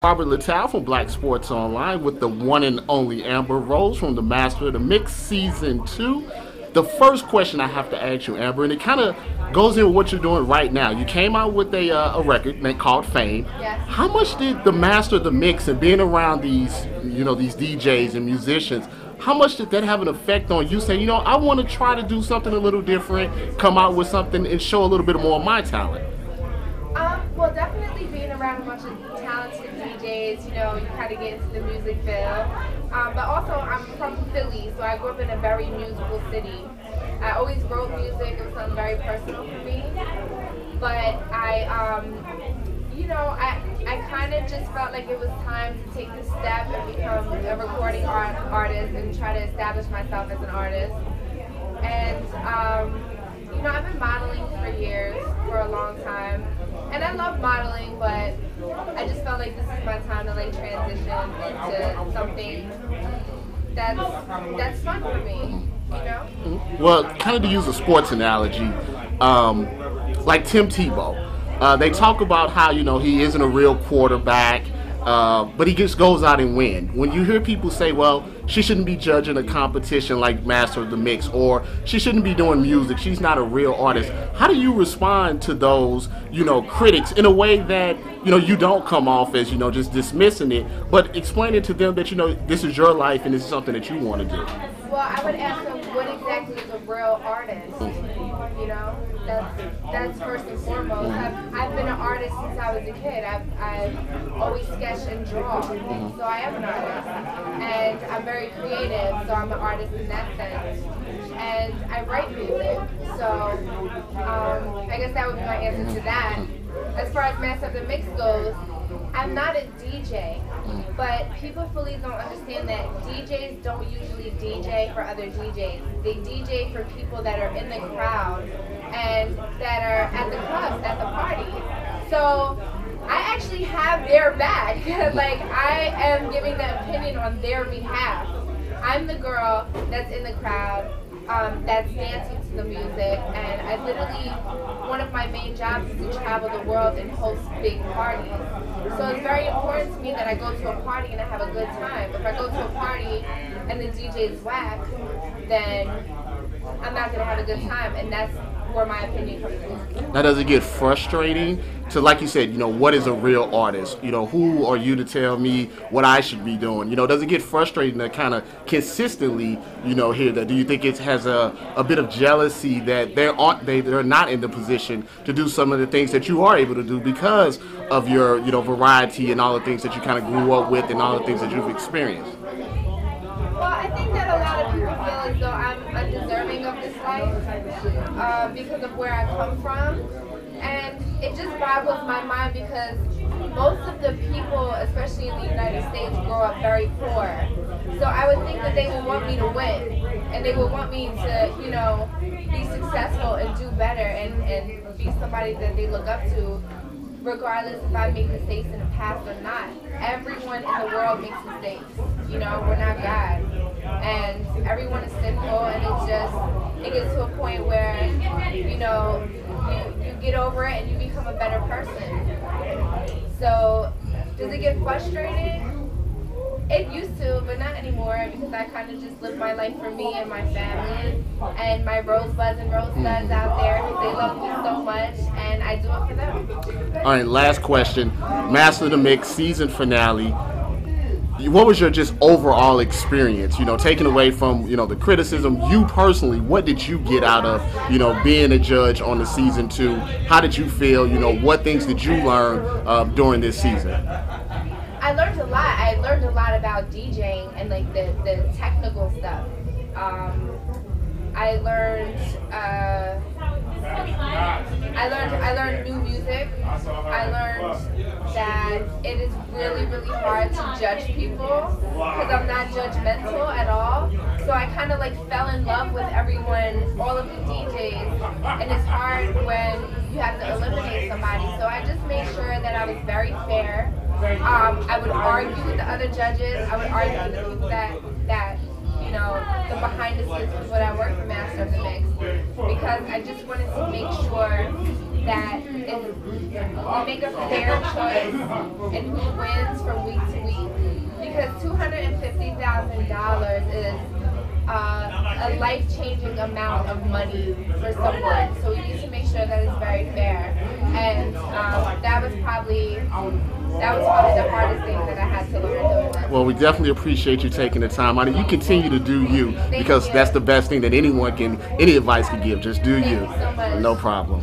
Robert Littal from Black Sports Online with the one and only Amber Rose from the Master of the Mix Season 2. The first question I have to ask you, Amber, and it kind of goes in with what you're doing right now. You came out with a record called Fame. Yes. How much did the Master of the Mix and being around these DJs and musicians, how much did that have an effect on you saying, I want to try to do something a little different, come out with something and show a little bit more of my talent? Well, definitely being around a bunch of talented DJs, you kind of get into the music field. But also, I'm from Philly, so I grew up in a very musical city. I always wrote music. It was something very personal for me. But I kind of just felt like it was time to take the step and become a recording artist and try to establish myself as an artist. And, I've been modeling for years, for a long time. And I love modeling, but I just felt like this is my time to transition into something that's fun for me, Well, kind of to use a sports analogy, like Tim Tebow, they talk about how he isn't a real quarterback, but he just goes out and wins. When you hear people say, well, she shouldn't be judging a competition like Master of the Mix, or she shouldn't be doing music, she's not a real artist, how do you respond to those, critics in a way that, you don't come off as, just dismissing it, but explaining to them that, this is your life and this is something that you want to do? Well, I would ask them, what exactly is a real artist? That's first and foremost. I've been an artist since I was a kid. I've always sketched and drawn, so I am an artist. And I'm very creative, so I'm an artist in that sense. And I write music, so I guess that would be my answer to that. As far as Master of the Mix goes, I'm not a DJ, but people fully don't understand that DJs don't usually DJ for other DJs. They DJ for people that are in the crowd and that are at the clubs, at the party. So I actually have their back. I am giving the opinion on their behalf. I'm the girl that's in the crowd, that's dancing to the music, and I literally, one of my main jobs is to travel the world and host big parties. So it's very important to me that I go to a party and I have a good time. If I go to a party and the DJ is whack, then I'm not going to have a good time, and that's where my opinion comes in. Now, does it get frustrating to, like you said, what is a real artist? Who are you to tell me what I should be doing? Does it get frustrating to kind of consistently, hear that? Do you think it has a bit of jealousy that they're not in the position to do some of the things that you are able to do because of your, variety and all the things that you kind of grew up with and all the things that you've experienced? Well, I think that a lot of people feel as though I'm undeserving of this life because of where I come from. And it just boggles my mind because most of the people, especially in the United States, grow up very poor. So I would think that they would want me to win. And they would want me to, be successful and do better and be somebody that they look up to, regardless if I make mistakes in the past or not. Everyone in the world makes mistakes. We're not God. And everyone is sinful, and it gets to a point where, you get over it and you become a better person. So, does it get frustrating? It used to, but not anymore, because I kind of just live my life for me and my family and my rosebuds and rosebuds out there, because they love me so much, and I do it for them. All right, last question. Master of the Mix season finale. What was your just overall experience, taken away from, the criticism, you personally, what did you get out of, being a judge on the season 2? How did you feel, what things did you learn during this season? I learned a lot. I learned a lot about DJing and the technical stuff. I learned new music. I learned that it is really, really hard to judge people because I'm not judgmental at all. So I kind of fell in love with everyone, all of the DJs, and it's hard when you have to eliminate somebody. So I just made sure that I was very fair. I would argue with the other judges. I would argue with the people that the behind the scenes people that work for Master of the Mix, because I just wanted to make sure that is we make a fair choice in who wins from week to week, because $250,000 is a life-changing amount of money for someone. So we need to make sure that it's very fair. And that was probably the hardest thing that I had to learn doing this. Well, we definitely appreciate you taking the time. I mean, you continue to do you, because you. that's the best thing that any advice can give. Just do Thank you. you so much. No problem.